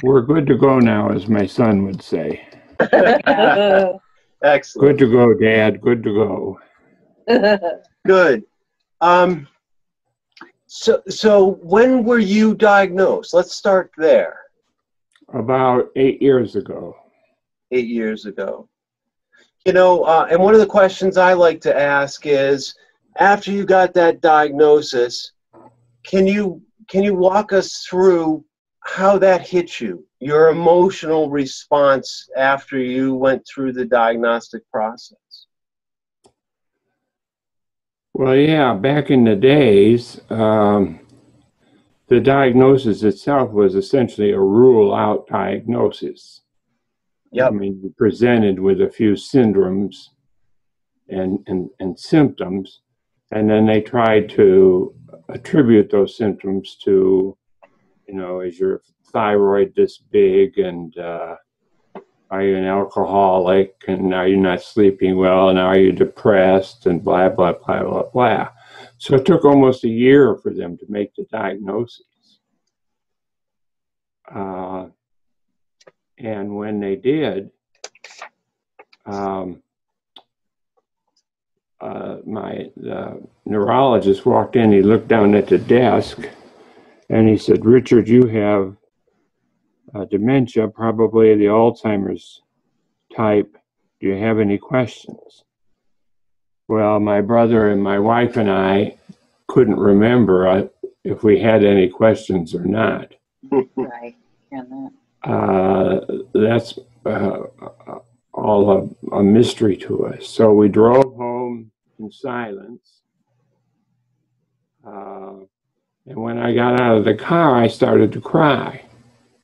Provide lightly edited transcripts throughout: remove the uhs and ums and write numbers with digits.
We're good to go now, as my son would say. Excellent. Good to go, Dad. Good to go. Good. So when were you diagnosed? Let's start there. About 8 years ago. 8 years ago. You know, and one of the questions I like to ask is, after you got that diagnosis, can you walk us through how that hit you, your emotional response after you went through the diagnostic process? Well, yeah, back in the days, the diagnosis itself was essentially a rule-out diagnosis. Yep. I mean, you presented with a few syndromes and symptoms, and then they tried to attribute those symptoms to, you know, is your thyroid this big, and are you an alcoholic, and are you not sleeping well, and are you depressed, and blah, blah, blah, blah, blah. So it took almost a year for them to make the diagnosis. And when they did, my neurologist walked in, he looked down at the desk, and he said, "Richard, you have dementia, probably the Alzheimer's type. Do you have any questions?" Well, my brother and my wife and I couldn't remember if we had any questions or not. Right. That's all a mystery to us. So we drove home in silence. And when I got out of the car, I started to cry,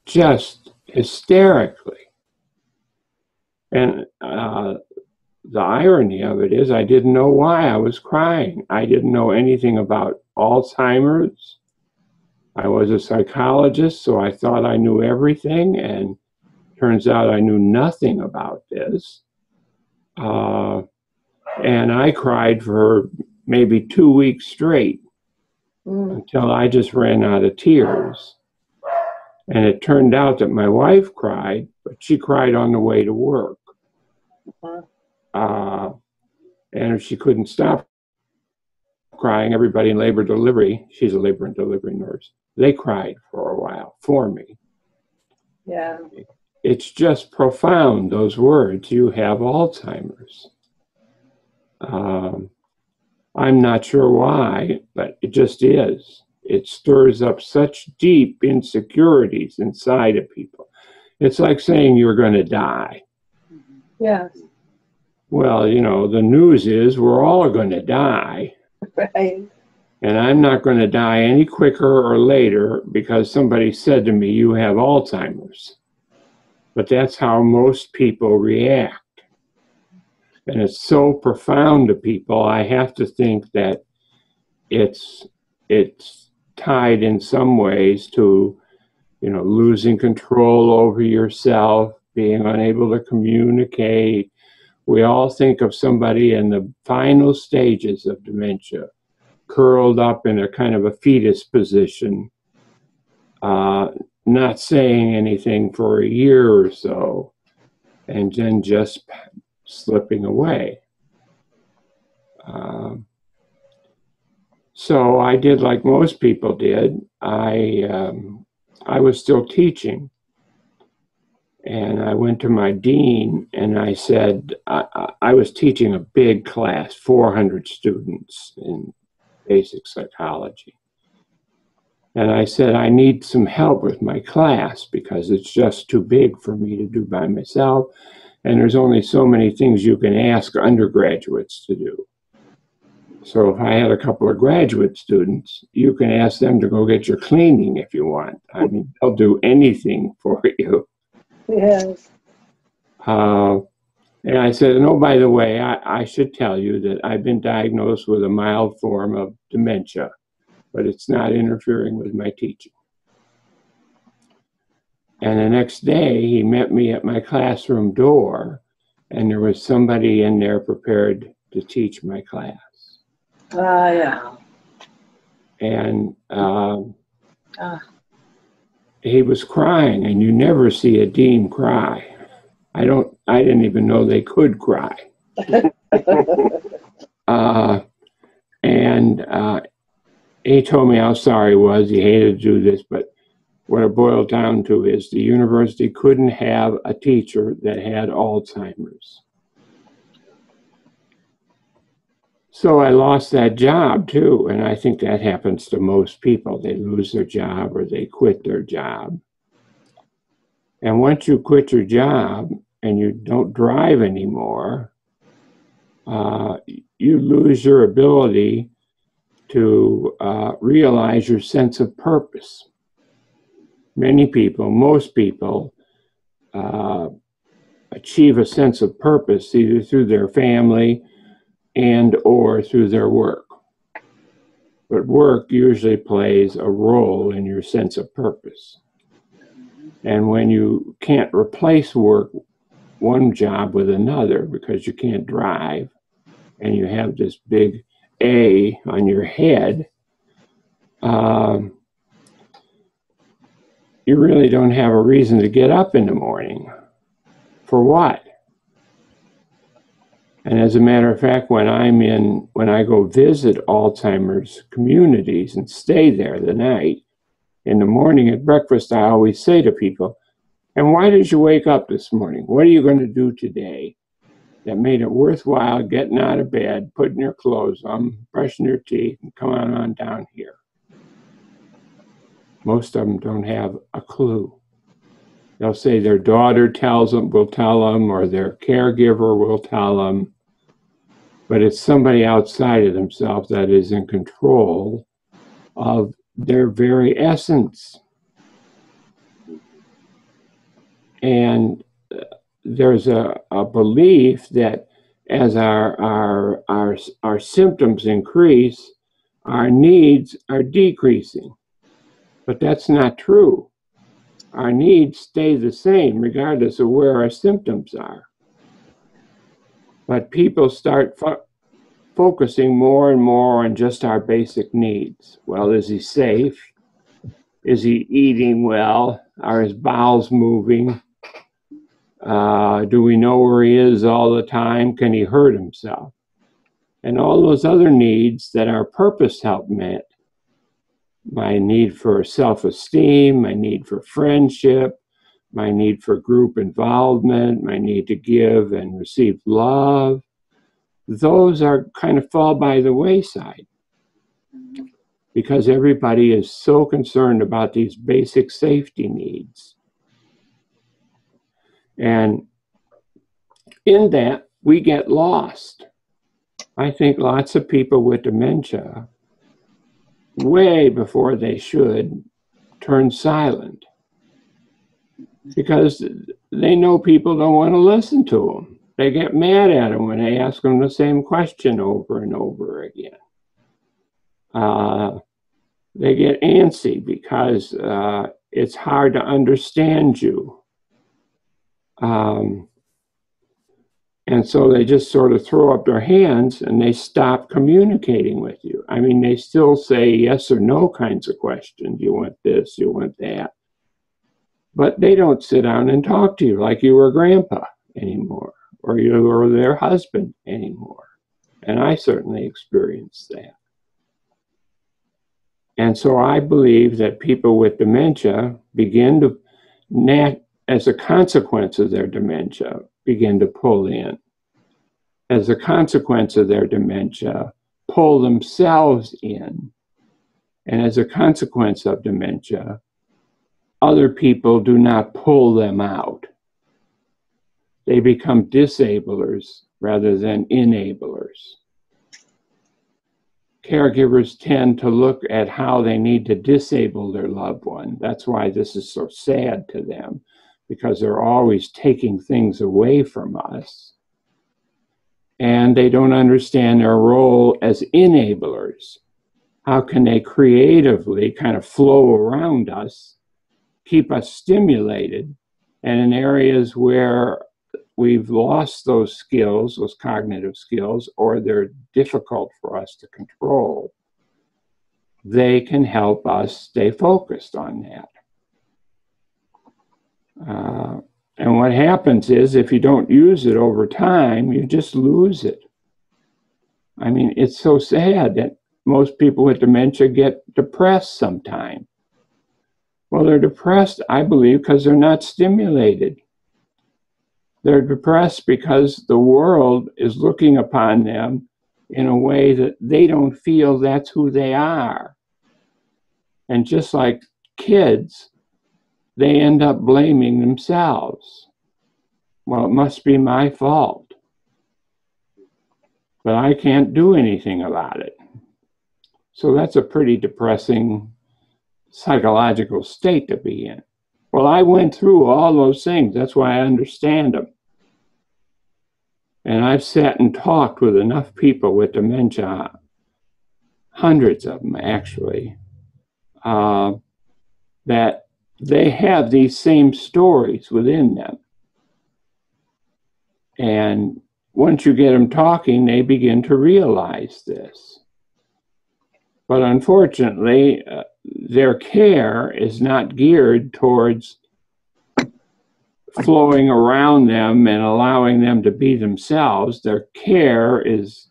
just hysterically. And the irony of it is I didn't know why I was crying. I didn't know anything about Alzheimer's. I was a psychologist, so I thought I knew everything, and turns out I knew nothing about this. And I cried for maybe 2 weeks straight until I just ran out of tears. And it turned out that my wife cried, but she cried on the way to work. And if she couldn't stop crying, everybody in labor and delivery, she's a labor and delivery nurse, they cried for a while for me. Yeah. It's just profound, those words, "you have Alzheimer's." I'm not sure why, but it just is. It stirs up such deep insecurities inside of people. It's like saying you're going to die. Yes. Well, you know, the news is we're all going to die. Right. And I'm not going to die any quicker or later because somebody said to me, "you have Alzheimer's." But that's how most people react. And it's so profound to people, I have to think that it's tied in some ways to, you know, losing control over yourself, being unable to communicate. We all think of somebody in the final stages of dementia, curled up in a kind of a fetus position, not saying anything for a year or so, and then just slipping away. So I did like most people did. I was still teaching, and I went to my dean and I said, I was teaching a big class, 400 students in basic psychology. And I said, I need some help with my class because it's just too big for me to do by myself. And there's only so many things you can ask undergraduates to do. So if I had a couple of graduate students, you can ask them to go get your cleaning if you want. I mean, they'll do anything for you. Yes. And I said, and oh, by the way, I should tell you that I've been diagnosed with a mild form of dementia, but it's not interfering with my teaching. And the next day, he met me at my classroom door, and there was somebody in there prepared to teach my class. Yeah. And he was crying, and you never see a dean cry. I didn't even know they could cry. And he told me how sorry he was. He hated to do this, but what it boiled down to is the university couldn't have a teacher that had Alzheimer's. So I lost that job too, and I think that happens to most people. They lose their job or they quit their job. And once you quit your job and you don't drive anymore, you lose your ability to realize your sense of purpose. Many people, most people, achieve a sense of purpose either through their family and or through their work. But work usually plays a role in your sense of purpose. And when you can't replace work, one job with another because you can't drive, and you have this big A on your head, you really don't have a reason to get up in the morning. For what? And as a matter of fact, when I go visit Alzheimer's communities and stay there the night, in the morning at breakfast, I always say to people, and why did you wake up this morning? What are you going to do today that made it worthwhile getting out of bed, putting your clothes on, brushing your teeth, and coming on down here? Most of them don't have a clue. They'll say their daughter will tell them, or their caregiver will tell them, but it's somebody outside of themselves that is in control of their very essence. And there's a belief that as our symptoms increase, our needs are decreasing. But that's not true. Our needs stay the same regardless of where our symptoms are. But people start focusing more and more on just our basic needs. Well, is he safe? Is he eating well? Are his bowels moving? Do we know where he is all the time? Can he hurt himself? And all those other needs that our purpose helped met. My need for self-esteem, my need for friendship, my need for group involvement, my need to give and receive love. Those are kind of fall by the wayside because everybody is so concerned about these basic safety needs. And in that, we get lost. I think lots of people with dementia, way before they should, turn silent because they know people don't want to listen to them. They get mad at them when they ask them the same question over and over again. They get antsy because it's hard to understand you. And so they just sort of throw up their hands and they stop communicating with you. I mean, they still say yes or no kinds of questions. You want this, you want that. But they don't sit down and talk to you like you were grandpa anymore, or you were their husband anymore. And I certainly experienced that. And so I believe that people with dementia begin to, as a consequence of their dementia, begin to pull in. As a consequence of their dementia, pull themselves in. And as a consequence of dementia, other people do not pull them out. They become disablers rather than enablers. Caregivers tend to look at how they need to disable their loved one. That's why this is so sad to them, because they're always taking things away from us. And they don't understand their role as enablers. How can they creatively kind of flow around us, keep us stimulated, and in areas where we've lost those skills, those cognitive skills, or they're difficult for us to control, they can help us stay focused on that. And what happens is if you don't use it over time, you just lose it. I mean, it's so sad that most people with dementia get depressed sometime. Well, they're depressed, I believe, because they're not stimulated. They're depressed because the world is looking upon them in a way that they don't feel that's who they are. And just like kids, they end up blaming themselves. Well, it must be my fault. But I can't do anything about it. So that's a pretty depressing psychological state to be in. Well, I went through all those things. That's why I understand them. And I've sat and talked with enough people with dementia, hundreds of them actually, that they have these same stories within them. And once you get them talking, they begin to realize this. But unfortunately, their care is not geared towards flowing around them and allowing them to be themselves. Their care is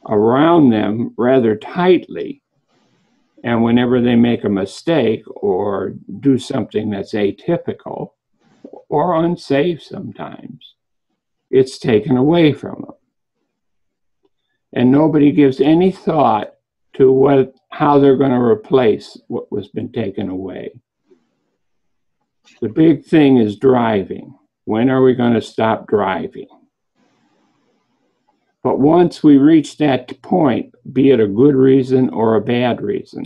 around them rather tightly. And whenever they make a mistake or do something that's atypical or unsafe sometimes, it's taken away from them. And nobody gives any thought to how they're going to replace what was been taken away. The big thing is driving. When are we going to stop driving? But once we reach that point, be it a good reason or a bad reason,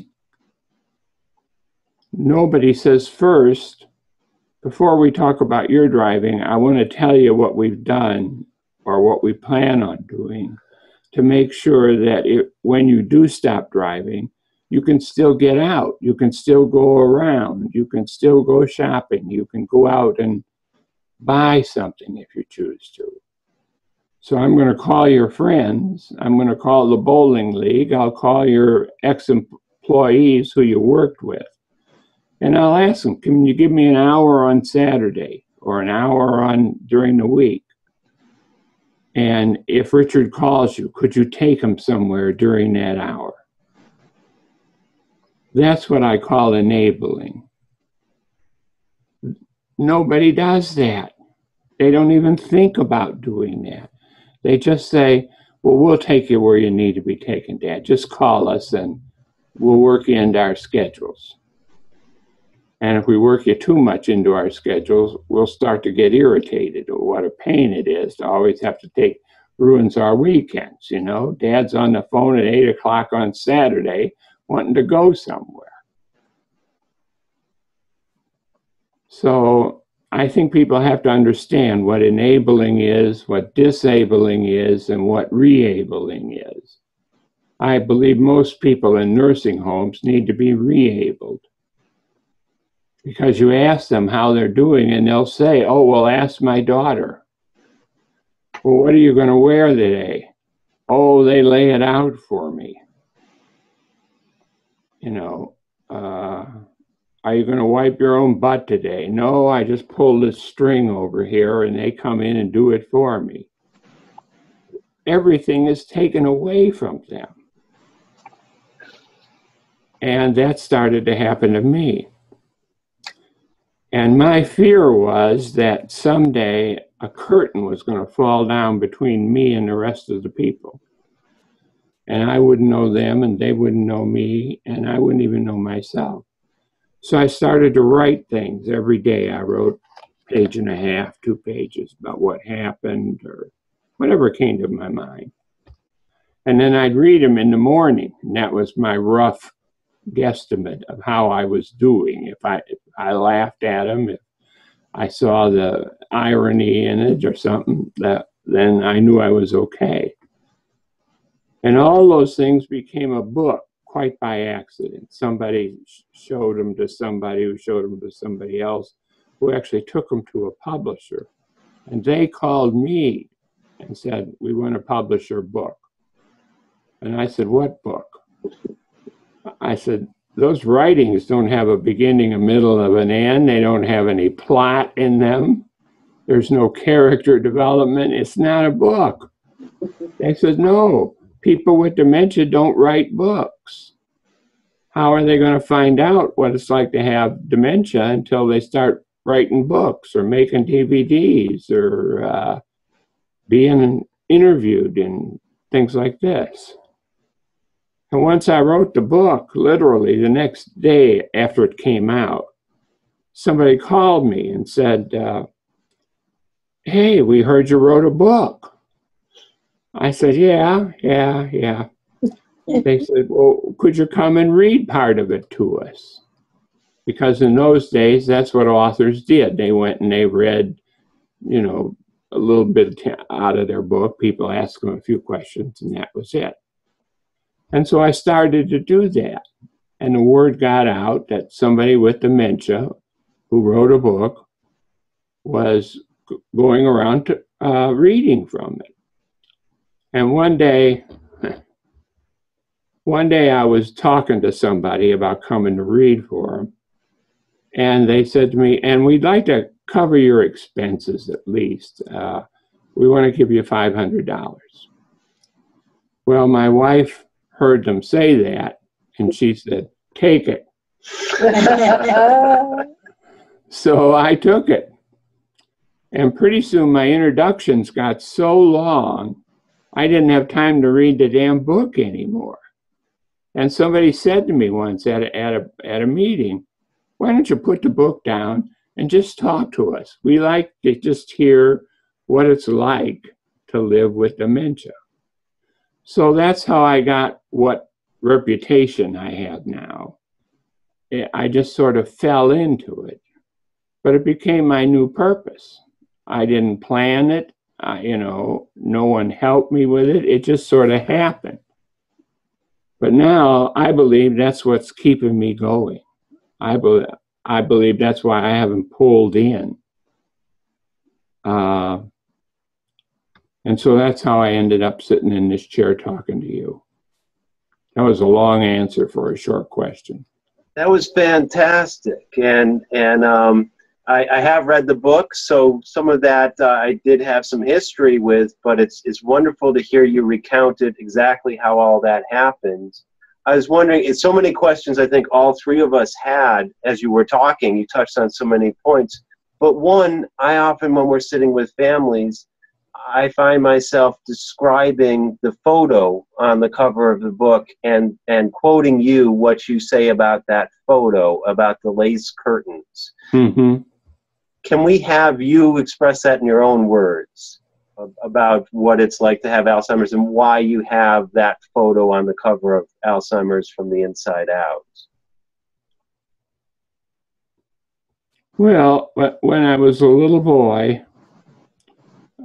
nobody says first, before we talk about your driving, I want to tell you what we've done or what we plan on doing to make sure that when you do stop driving, you can still get out, you can still go around, you can still go shopping, you can go out and buy something if you choose to. So I'm going to call your friends, I'm going to call the bowling league, I'll call your ex-employees who you worked with, and I'll ask them, can you give me an hour on Saturday or an hour during the week? And if Richard calls you, could you take him somewhere during that hour? That's what I call enabling. Nobody does that. They don't even think about doing that. They just say, well, we'll take you where you need to be taken, Dad. Just call us and we'll work you into our schedules. And if we work you too much into our schedules, we'll start to get irritated. Or what a pain it is to always have to ruins our weekends, you know. Dad's on the phone at 8 o'clock on Saturday wanting to go somewhere. So I think people have to understand what enabling is, what disabling is, and what re-abling is. I believe most people in nursing homes need to be re-abled. Because you ask them how they're doing and they'll say, oh, well, ask my daughter. Well, what are you going to wear today? Oh, they lay it out for me. You know, are you going to wipe your own butt today? No, I just pull this string over here and they come in and do it for me. Everything is taken away from them. And that started to happen to me. And my fear was that someday a curtain was going to fall down between me and the rest of the people. And I wouldn't know them and they wouldn't know me and I wouldn't even know myself. So I started to write things every day. I wrote a page and a half, 2 pages about what happened or whatever came to my mind. And then I'd read them in the morning. And that was my rough guesstimate of how I was doing. If I laughed at them, if I saw the irony in it or something, then I knew I was okay. And all those things became a book quite by accident. Somebody showed them to somebody who showed them to somebody else who actually took them to a publisher. And they called me and said, we want to publish your book. And I said, what book? I said, those writings don't have a beginning, a middle, of an end. They don't have any plot in them. There's no character development. It's not a book. They said, no, people with dementia don't write books. How are they going to find out what it's like to have dementia until they start writing books or making DVDs or being interviewed and things like this? And once I wrote the book, literally the next day after it came out, somebody called me and said, hey, we heard you wrote a book. I said, yeah. They said, well, could you come and read part of it to us? Because in those days, that's what authors did. They went and they read, you know, a little bit out of their book. People asked them a few questions, and that was it. And so I started to do that. And the word got out that somebody with dementia who wrote a book was going around to, reading from it. And one day I was talking to somebody about coming to read for them. And they said to me, and we'd like to cover your expenses at least. We want to give you $500. Well, my wife heard them say that, and she said, take it. So I took it. And pretty soon my introductions got so long, I didn't have time to read the damn book anymore. And somebody said to me once at a meeting, why don't you put the book down and just talk to us? We like to just hear what it's like to live with dementia. So that's how I got what reputation I have now. I just sort of fell into it, but it became my new purpose. I didn't plan it. You know, no one helped me with it. It just sort of happened. But now I believe that's what's keeping me going. I believe that's why I haven't pulled in. And so that's how I ended up sitting in this chair talking to you. That was a long answer for a short question. That was fantastic. And I have read the book, so some of that I did have some history with, but it's wonderful to hear you recount it exactly how all that happened. I was wondering, it's so many questions I think all three of us had as you were talking. You touched on so many points. But one, I often, when we're sitting with families, I find myself describing the photo on the cover of the book and quoting you what you say about that photo, about the lace curtains. Mm-hmm. Can we have you express that in your own words about what it's like to have Alzheimer's and why you have that photo on the cover of Alzheimer's from the Inside Out? Well, when I was a little boy,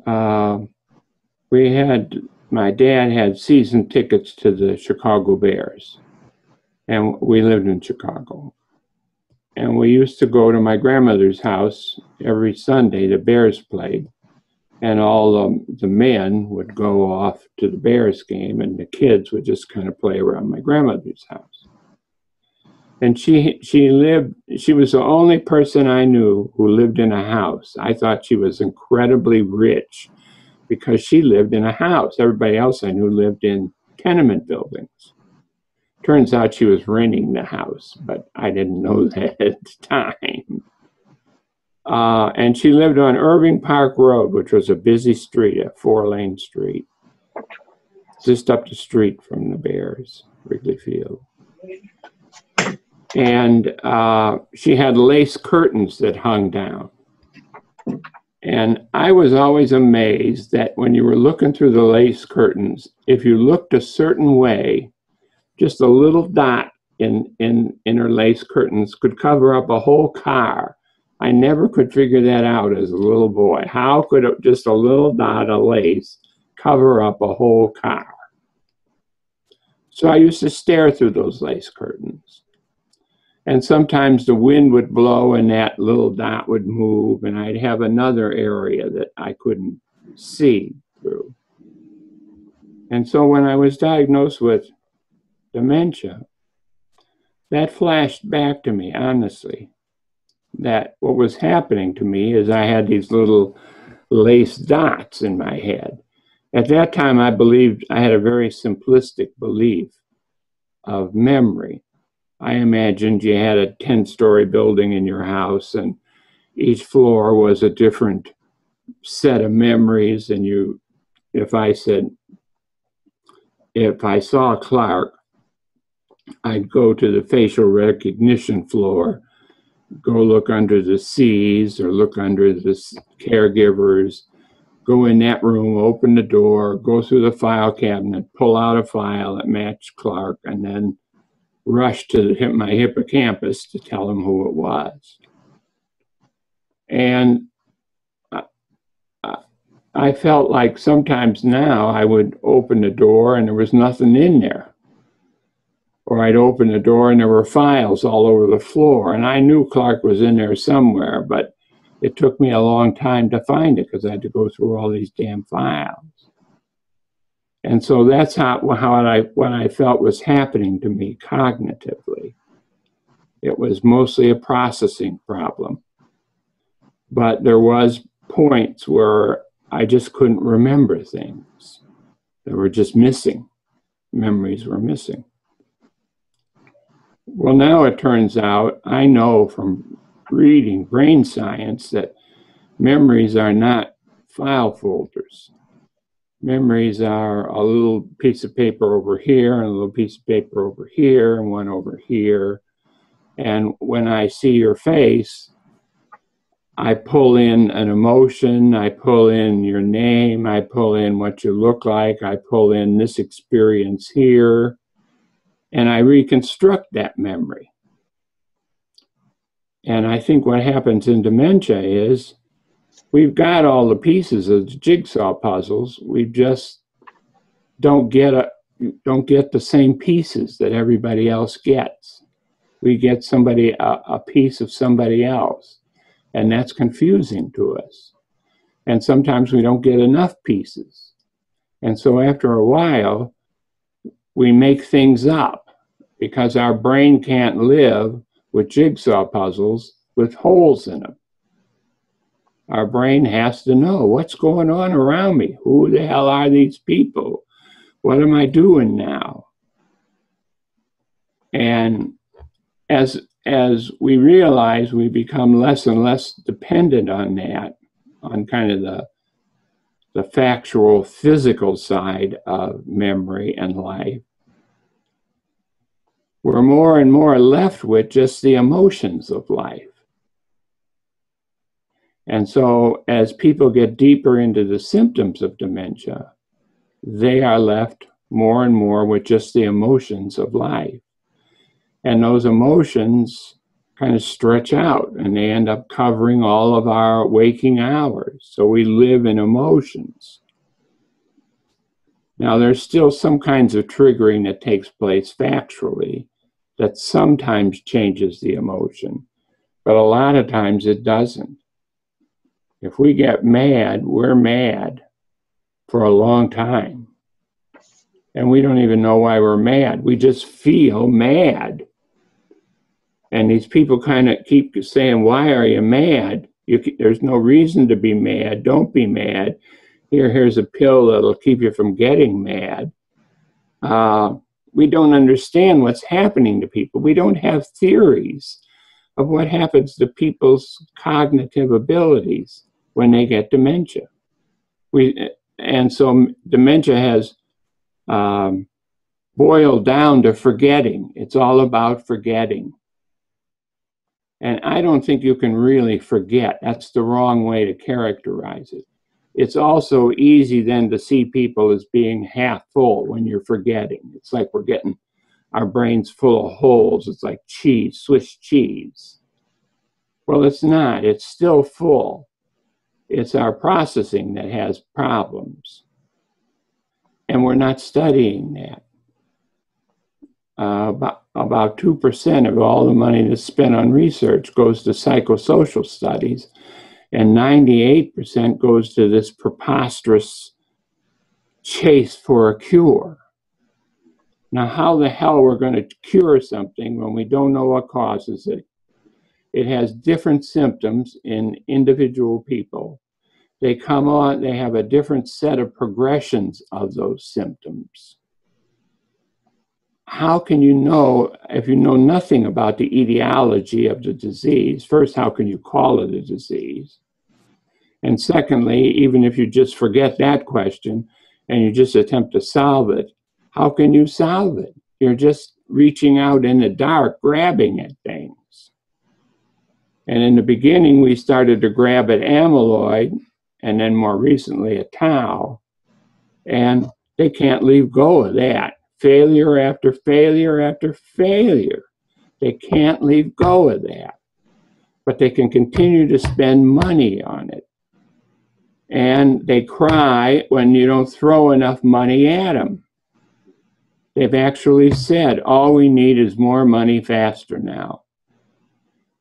my dad had season tickets to the Chicago Bears, and we lived in Chicago. And we used to go to my grandmother's house every Sunday. The Bears played, and all the men would go off to the Bears game, and the kids would just kind of play around my grandmother's house. And she was the only person I knew who lived in a house. I thought she was incredibly rich because she lived in a house. Everybody else I knew lived in tenement buildings. Turns out she was renting the house, but I didn't know that at the time. And she lived on Irving Park Road, which was a busy street, a 4-lane street, just up the street from the Bears, Wrigley Field. And she had lace curtains that hung down. And I was always amazed that when you were looking through the lace curtains, if you looked a certain way, just a little dot in her lace curtains could cover up a whole car. I never could figure that out as a little boy. How could just a little dot of lace cover up a whole car? So I used to stare through those lace curtains. And sometimes the wind would blow and that little dot would move, and I'd have another area that I couldn't see through. And so when I was diagnosed with dementia, that flashed back to me, honestly, that what was happening to me is I had these little lace dots in my head. At that time, I believed I had a very simplistic belief of memory. I imagined you had a 10-story building in your house, and each floor was a different set of memories. And if I saw Clark, I'd go to the facial recognition floor, go look under the C's or look under the caregivers, go in that room, open the door, go through the file cabinet, pull out a file that matched Clark, and then rush to my hippocampus to tell him who it was. And I felt like sometimes now I would open the door and there was nothing in there. Or I'd open the door and there were files all over the floor. And I knew Clark was in there somewhere, but it took me a long time to find it because I had to go through all these damn files. And so that's what I felt was happening to me cognitively. It was mostly a processing problem. But there was points where I just couldn't remember things. They were just missing. Memories were missing. Well, now it turns out, I know from reading brain science that memories are not file folders. Memories are a little piece of paper over here and a little piece of paper over here and one over here. And when I see your face, I pull in an emotion, I pull in your name, I pull in what you look like, I pull in this experience here, and I reconstruct that memory. And I think what happens in dementia is we've got all the pieces of the jigsaw puzzles, we just don't get the same pieces that everybody else gets. We get a piece of somebody else. And that's confusing to us. And sometimes we don't get enough pieces. And so after a while, we make things up because our brain can't live with jigsaw puzzles with holes in them. Our brain has to know what's going on around me. Who the hell are these people? What am I doing now? And as we realize, we become less and less dependent on that, on kind of the factual, physical side of memory and life. We're more and more left with just the emotions of life. And so as people get deeper into the symptoms of dementia, they are left more and more with just the emotions of life. And those emotions kind of stretch out and they end up covering all of our waking hours. So we live in emotions. Now, there's still some kinds of triggering that takes place factually that sometimes changes the emotion, but a lot of times it doesn't. If we get mad, we're mad for a long time. And we don't even know why we're mad. We just feel mad. And these people kind of keep saying, why are you mad? There's no reason to be mad. Don't be mad. Here's a pill that'll keep you from getting mad. We don't understand what's happening to people. We don't have theories of what happens to people's cognitive abilities when they get dementia. And so dementia has boiled down to forgetting. It's all about forgetting. And I don't think you can really forget. That's the wrong way to characterize it. It's also easy then to see people as being half full when you're forgetting. It's like we're getting our brains full of holes. It's like cheese, Swiss cheese. Well, it's not. It's still full. It's our processing that has problems. And we're not studying that. About 2% of all the money that's spent on research goes to psychosocial studies, and 98% goes to this preposterous chase for a cure. Now, how the hell we're going to cure something when we don't know what causes it? It has different symptoms in individual people. They come on, they have a different set of progressions of those symptoms. How can you know, if you know nothing about the etiology of the disease? First, how can you call it a disease? And secondly, even if you just forget that question and you just attempt to solve it, how can you solve it? You're just reaching out in the dark, grabbing at things. And in the beginning, we started to grab at amyloid, and then more recently at tau, and they can't leave go of that. Failure after failure after failure. They can't leave go of that. But they can continue to spend money on it. And they cry when you don't throw enough money at them. They've actually said, all we need is more money faster now.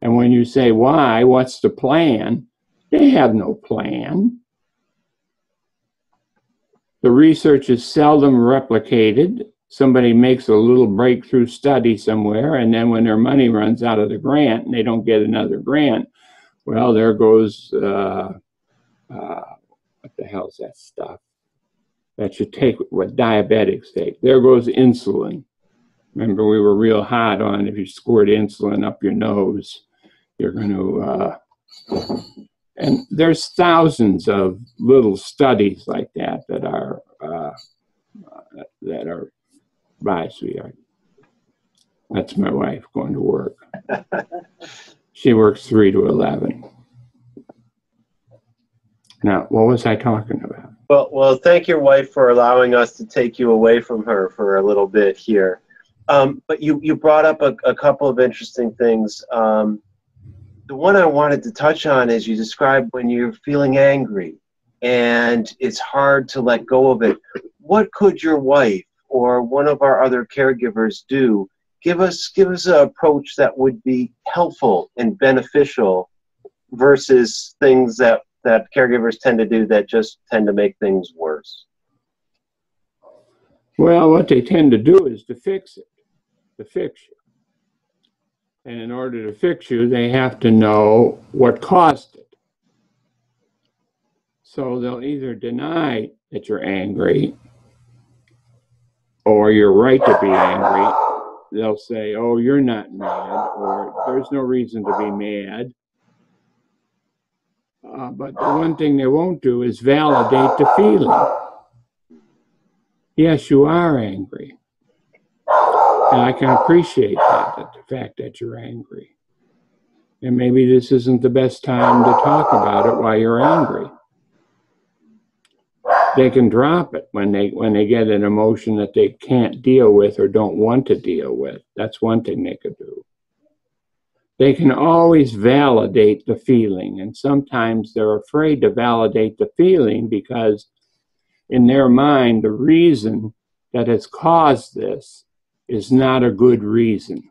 And when you say, why, what's the plan? They have no plan. The research is seldom replicated. Somebody makes a little breakthrough study somewhere, and then when their money runs out of the grant and they don't get another grant, well, there goes, what the hell's that stuff that you take, what diabetics take? There goes insulin. Remember, we were real hot on if you squirt insulin up your nose, you're going to, and there's thousands of little studies like that that are, bye, sweetheart. That's my wife going to work. She works 3 to 11. Now, what was I talking about? Well, thank your wife for allowing us to take you away from her for a little bit here. But you brought up a couple of interesting things. The one I wanted to touch on is you described when you're feeling angry and it's hard to let go of it. What could your wife or one of our other caregivers do? Give us an approach that would be helpful and beneficial versus things that caregivers tend to do that just tend to make things worse. Well, what they tend to do is to fix it, to fix you. And in order to fix you, they have to know what caused it. So they'll either deny that you're angry or you're right to be angry. They'll say, oh, you're not mad, or there's no reason to be mad. But the one thing they won't do is validate the feeling. Yes, you are angry. And I can appreciate that the fact that you're angry. And maybe this isn't the best time to talk about it while you're angry. They can drop it when they get an emotion that they can't deal with or don't want to deal with. That's one thing they could do. They can always validate the feeling, and sometimes they're afraid to validate the feeling because in their mind, the reason that has caused this is not a good reason.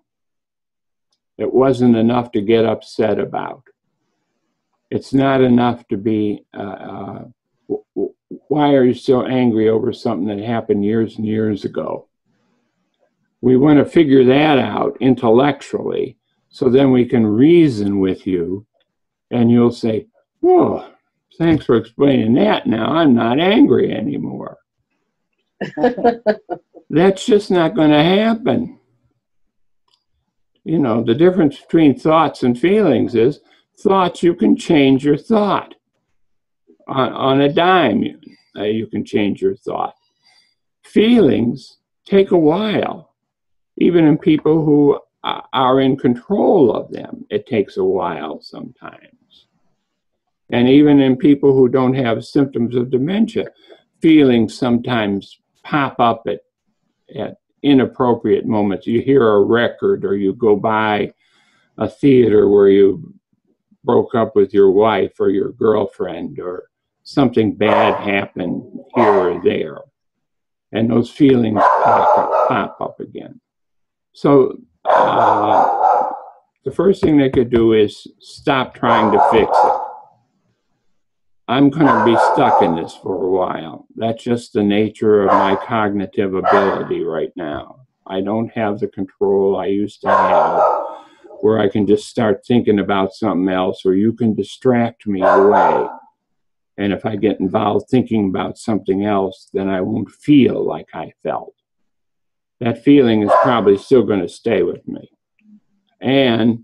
It wasn't enough to get upset about. It's not enough to be, why are you so angry over something that happened years and years ago? We want to figure that out intellectually, so then we can reason with you, and you'll say, oh, thanks for explaining that. Now I'm not angry anymore. That's just not going to happen. You know, the difference between thoughts and feelings is thoughts, you can change your thought. On a dime, you can change your thought. Feelings take a while. Even in people who are in control of them, it takes a while sometimes. And even in people who don't have symptoms of dementia, feelings sometimes pop up at inappropriate moments. You hear a record, or you go by a theater where you broke up with your wife or your girlfriend, or something bad happened here or there. And those feelings pop up again. So the first thing they could do is stop trying to fix it. I'm going to be stuck in this for a while. That's just the nature of my cognitive ability right now. I don't have the control I used to have, where I can just start thinking about something else, or you can distract me away. And if I get involved thinking about something else, then I won't feel like I felt. That feeling is probably still going to stay with me. And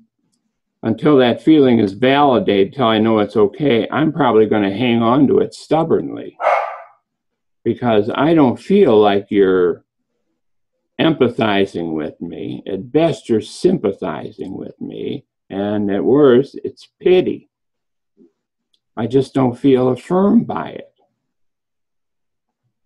until that feeling is validated, till I know it's okay, I'm probably going to hang on to it stubbornly, because I don't feel like you're empathizing with me. At best, you're sympathizing with me. And at worst, it's pity. I just don't feel affirmed by it.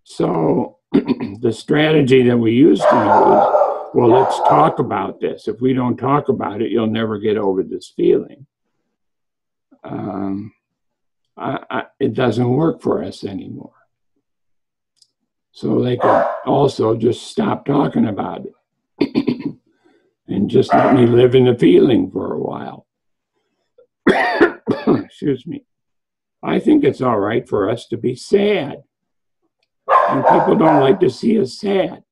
So the strategy that we used to use, well, let's talk about this. If we don't talk about it, you'll never get over this feeling. It doesn't work for us anymore. So they could also just stop talking about it and just let me live in the feeling for a while. Excuse me. I think it's all right for us to be sad. And people don't like to see us sad.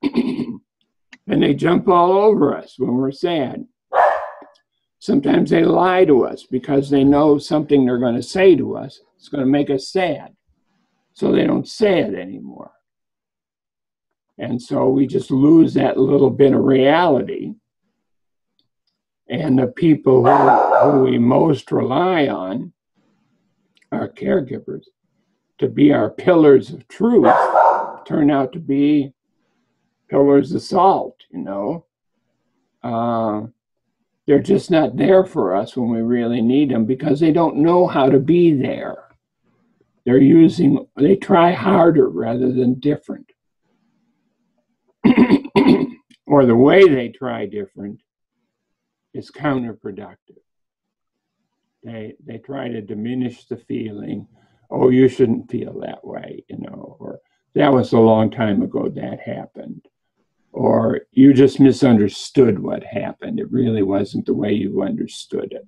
And they jump all over us when we're sad. Sometimes they lie to us because they know something they're going to say to us is going to make us sad. So they don't say it anymore. And so we just lose that little bit of reality. And the people who we most rely on, our caregivers, to be our pillars of truth, turn out to be pillars of salt, you know. They're just not there for us when we really need them, because they don't know how to be there. They try harder rather than different. Or the way they try different is counterproductive. They try to diminish the feeling. Oh, you shouldn't feel that way, you know, or that was a long time ago that happened. Or you just misunderstood what happened. It really wasn't the way you understood it.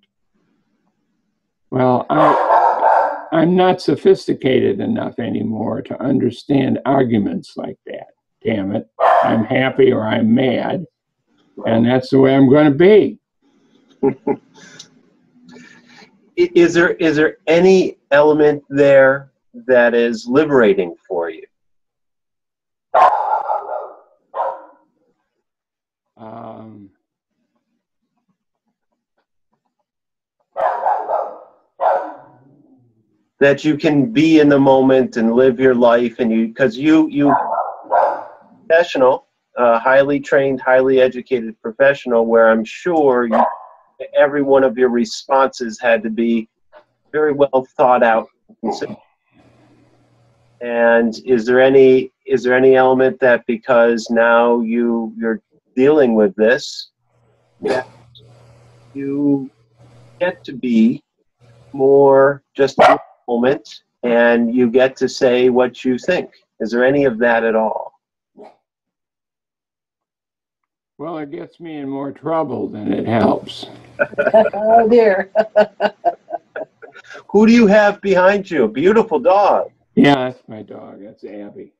Well, I'm not sophisticated enough anymore to understand arguments like that. Damn it. I'm happy or I'm mad, and that's the way I'm going to be. Is there any element there that is liberating for you? That you can be in the moment and live your life, and because you professional, highly trained, highly educated professional, where I'm sure every one of your responses had to be very well thought out. And is there any element that because now you're dealing with this, that you get to be more just in the moment and you get to say what you think? Is there any of that at all? Well, it gets me in more trouble than it helps. Oh dear. Who do you have behind you? A beautiful dog. Yeah, that's my dog. That's Abby.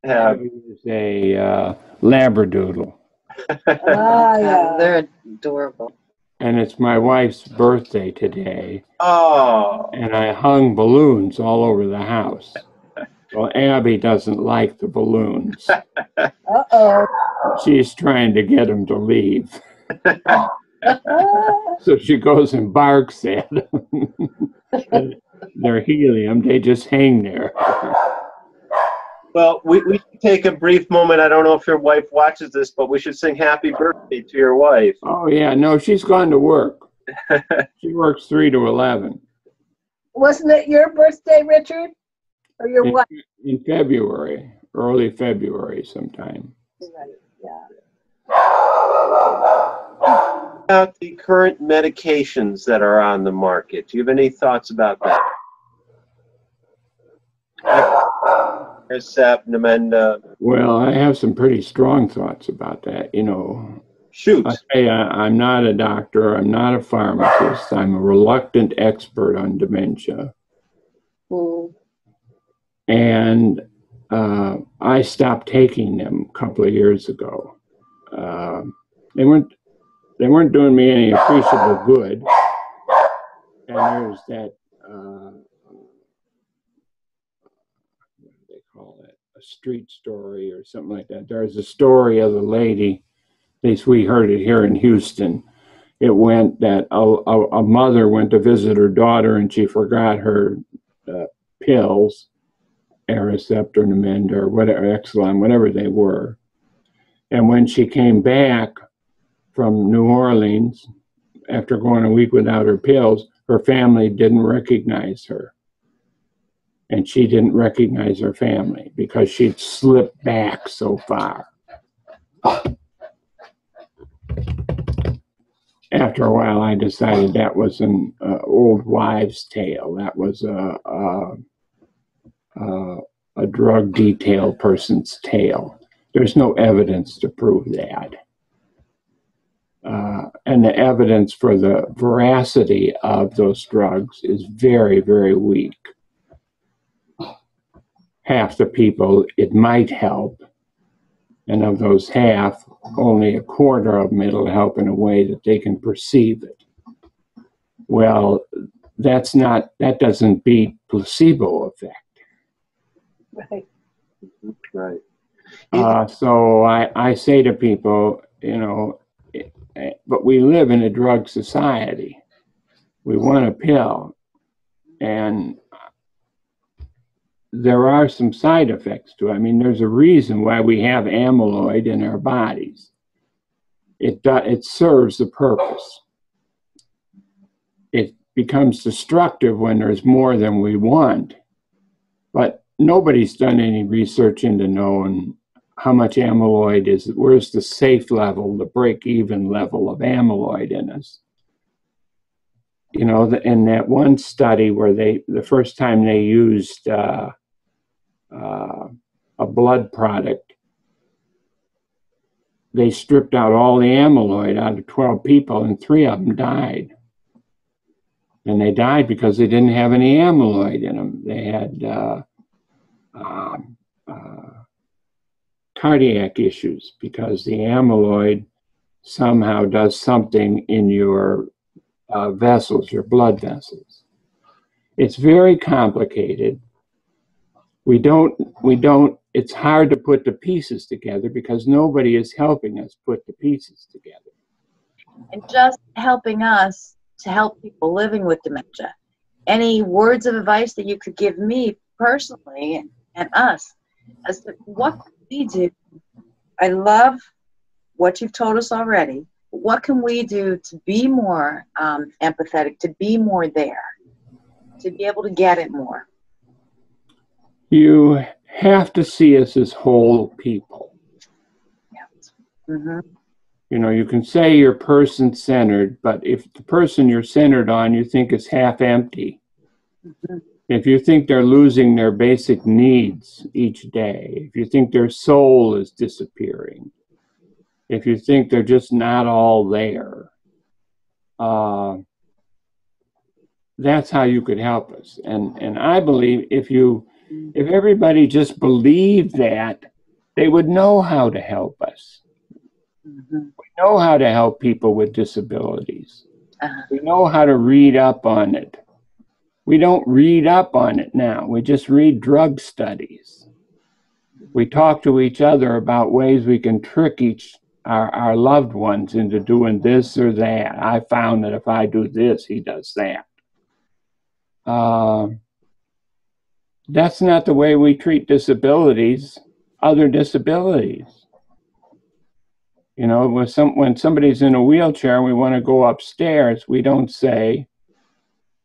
Abby is a Labradoodle. Yeah. They're adorable. And it's my wife's birthday today. Oh. And I hung balloons all over the house. Well, Abby doesn't like the balloons. Uh-oh. She's trying to get them to leave. So she goes and barks at them. And they're helium. They just hang there. Well, we should take a brief moment. I don't know if your wife watches this, but we should sing happy birthday to your wife. Oh, yeah. No, she's gone to work. She works 3 to 11. Wasn't it your birthday, Richard? Or your wife? In February, early February sometime. Right. Yeah. About the current medications that are on the market, do you have any thoughts about that? Namenda. Well, I have some pretty strong thoughts about that, you know. Shoot. I'm not a doctor. I'm not a pharmacist. I'm a reluctant expert on dementia. Mm. And I stopped taking them a couple of years ago. they weren't doing me any appreciable good. And there's that, what do they call it? A street story or something like that. There's a story of the lady, at least we heard it here in Houston. It went that a mother went to visit her daughter and she forgot her pills, Aricept or Namenda or whatever, Exelon, whatever they were. And when she came back from New Orleans, after going a week without her pills, her family didn't recognize her. And she didn't recognize her family because she'd slipped back so far. After a while, I decided that was an old wives' tale. That was a drug detail person's tale. There's no evidence to prove that. And the evidence for the veracity of those drugs is very, very weak. Half the people it might help, and of those half, only a quarter of them it'll help in a way that they can perceive it. Well, that doesn't beat placebo effect. Right. Right. So I say to people, but we live in a drug society. We want a pill, and there are some side effects to it. I mean, there's a reason why we have amyloid in our bodies. It serves the purpose. It becomes destructive when there's more than we want, but nobody's done any research into knowing how much amyloid is, where's the safe level, the break-even level of amyloid in us. In that one study where the first time they used a blood product, they stripped out all the amyloid out of 12 people and 3 of them died. And they died because they didn't have any amyloid in them. They had cardiac issues because the amyloid somehow does something in your vessels, your blood vessels. It's very complicated. It's hard to put the pieces together because nobody is helping us put the pieces together. And just helping us to help people living with dementia. Any words of advice that you could give me personally and us as to what we do? I love what you've told us already. What can we do to be more empathetic, to be more there, to be able to get it more? You have to see us as whole people. Yeah. Mm-hmm. You can say you're person-centered, but if the person you're centered on you think is half empty, mm-hmm. If you think they're losing their basic needs each day, if you think their soul is disappearing, if you think they're just not all there, that's how you could help us. And I believe if everybody just believed that, they would know how to help us. Mm-hmm. We know how to help people with disabilities. Uh-huh. We know how to read up on it. We don't read up on it now. We just read drug studies. We talk to each other about ways we can trick our loved ones into doing this or that. I found that if I do this, he does that. That's not the way we treat disabilities, other disabilities. When somebody's in a wheelchair and we want to go upstairs, we don't say,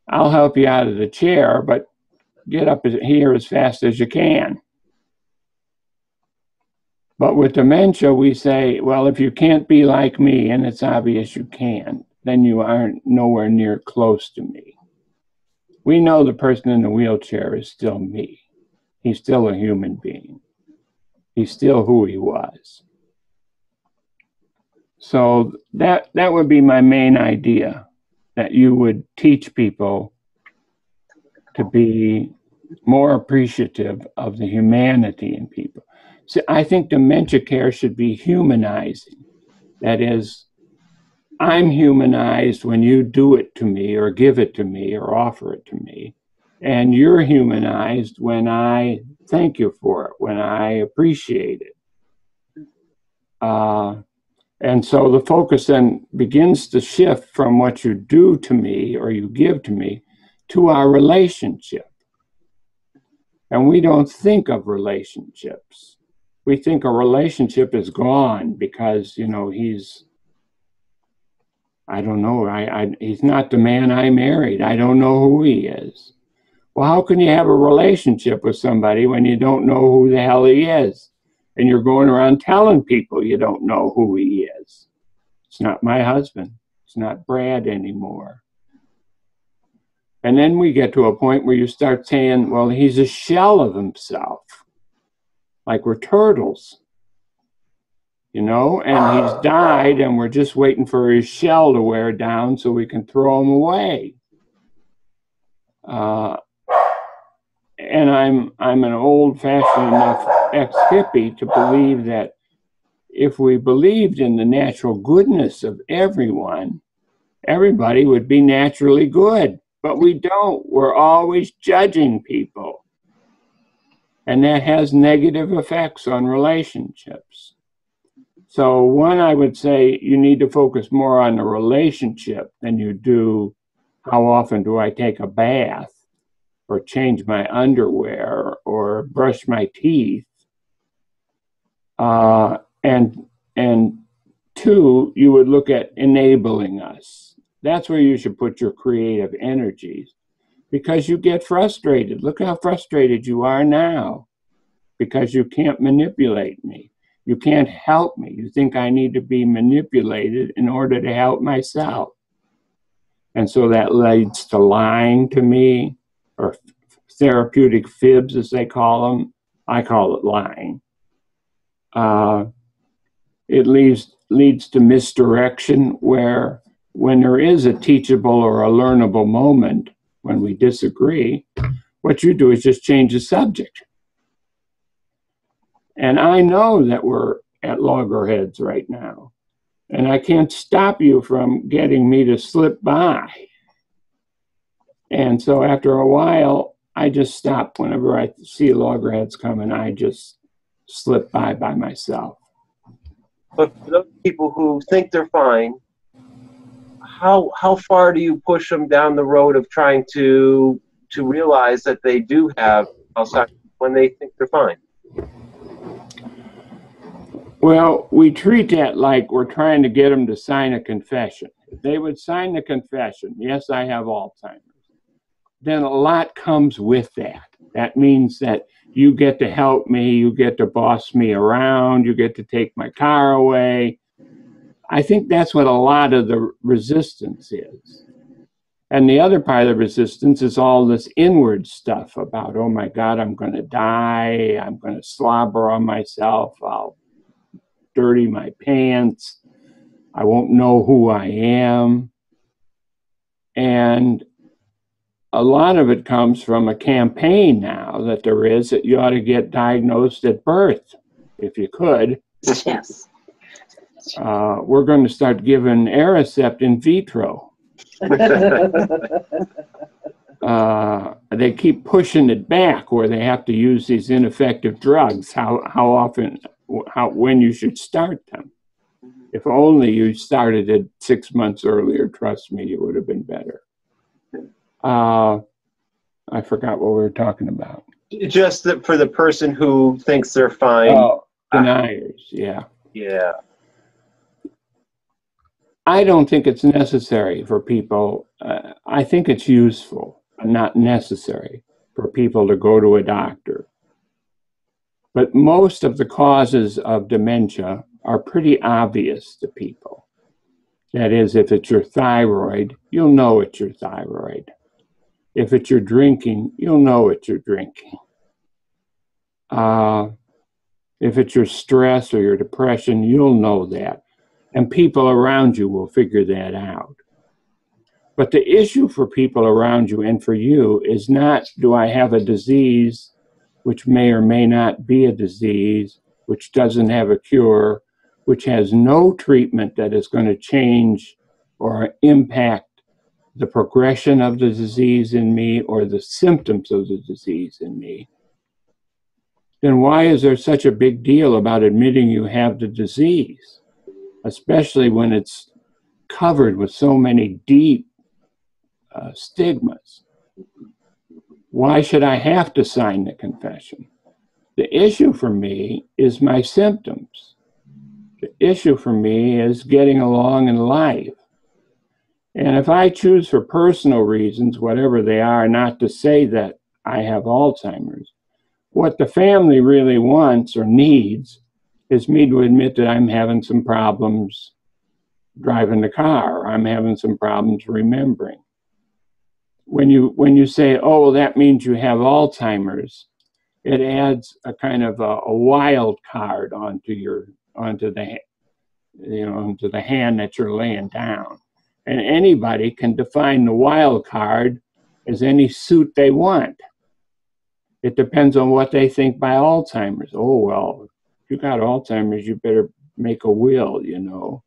I'll help you out of the chair, but get up here as fast as you can. But with dementia, we say, well, if you can't be like me, and it's obvious you can't, then you aren't nowhere near close to me. We know the person in the wheelchair is still me. He's still a human being. He's still who he was. So that would be my main idea, that you would teach people to be more appreciative of the humanity in people. So I think dementia care should be humanizing. That is, I'm humanized when you do it to me or give it to me or offer it to me. And you're humanized when I thank you for it, when I appreciate it. And so the focus then begins to shift from what you do to me or you give to me to our relationship. And we don't think of relationships. We think a relationship is gone because, you know, he's not the man I married. I don't know who he is. Well, how can you have a relationship with somebody when you don't know who the hell he is? And you're going around telling people you don't know who he is. It's not my husband. It's not Brad anymore. And then we get to a point where you start saying, well, he's a shell of himself. Like we're turtles. You know, and he's died and we're just waiting for his shell to wear down so we can throw him away. And I'm an old-fashioned enough ex-hippie to believe that if we believed in the natural goodness of everyone, everybody would be naturally good. But we don't. We're always judging people. And that has negative effects on relationships. So one, I would say you need to focus more on the relationship than you do how often do I take a bath or change my underwear or brush my teeth. And two, you would look at enabling us. That's where you should put your creative energies because you get frustrated. Look how frustrated you are now because you can't manipulate me. You can't help me. You think I need to be manipulated in order to help myself. And so that leads to lying to me, or therapeutic fibs, as they call them. I call it lying. It leads to misdirection, where when there is a teachable or a learnable moment, when we disagree, what you do is just change the subject. And I know that we're at loggerheads right now. And I can't stop you from getting me to slip by. And so after a while, I just stop. Whenever I see loggerheads coming, I just slip by myself. But for those people who think they're fine, how far do you push them down the road of trying to realize that they do have Alzheimer's when they think they're fine? Well, we treat that like we're trying to get them to sign a confession. If they would sign the confession, yes, I have Alzheimer's, then a lot comes with that. That means that you get to help me, you get to boss me around, you get to take my car away. I think that's what a lot of the resistance is. And the other part of the resistance is all this inward stuff about, oh my God, I'm going to die, I'm going to slobber on myself, I'll dirty my pants, I won't know who I am. And a lot of it comes from a campaign now that there is that you ought to get diagnosed at birth, if you could. Yes. We're going to start giving Aricept in vitro. They keep pushing it back where they have to use these ineffective drugs, when you should start them. If only you started it 6 months earlier, trust me, it would have been better. I forgot what we were talking about. Just that for the person who thinks they're fine. Oh, deniers, yeah. Yeah. I don't think it's necessary for people. I think it's useful, but not necessary for people to go to a doctor. But most of the causes of dementia are pretty obvious to people. That is, if it's your thyroid, you'll know it's your thyroid. If it's your drinking, you'll know it's your drinking. If it's your stress or your depression, you'll know that. And people around you will figure that out. But the issue for people around you and for you is not, do I have a disease which may or may not be a disease, which doesn't have a cure, which has no treatment that is going to change or impact the progression of the disease in me or the symptoms of the disease in me, then why is there such a big deal about admitting you have the disease, especially when it's covered with so many deep stigmas? Why should I have to sign the confession? The issue for me is my symptoms. The issue for me is getting along in life. And if I choose for personal reasons, whatever they are, not to say that I have Alzheimer's, what the family really wants or needs is me to admit that I'm having some problems driving the car, or I'm having some problems remembering. When you say, oh, well, that means you have Alzheimer's, it adds a kind of a wild card onto the hand that you're laying down. And anybody can define the wild card as any suit they want. It depends on what they think by Alzheimer's. Oh, well, if you got Alzheimer's, you better make a will, you know.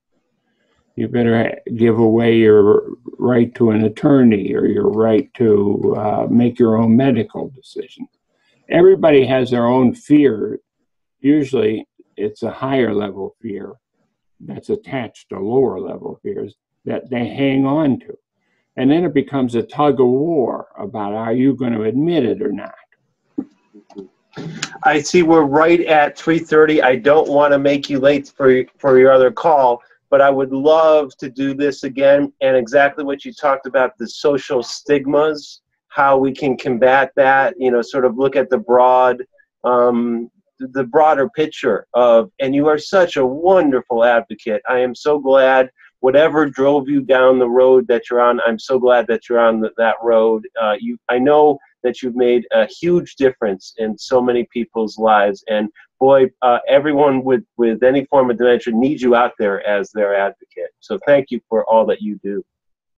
You better give away your right to an attorney or your right to make your own medical decisions. Everybody has their own fear. Usually it's a higher level fear that's attached to lower level fears that they hang on to. And then it becomes a tug of war about, are you going to admit it or not? I see we're right at 3:30. I don't want to make you late for your other call, but I would love to do this again, and exactly what you talked about, the social stigmas, how we can combat that, you know, sort of look at the broader picture of, and you are such a wonderful advocate. I am so glad whatever drove you down the road that you're on, I'm so glad that you're on that road. I know that you've made a huge difference in so many people's lives, and boy, everyone with any form of dementia needs you out there as their advocate. So thank you for all that you do.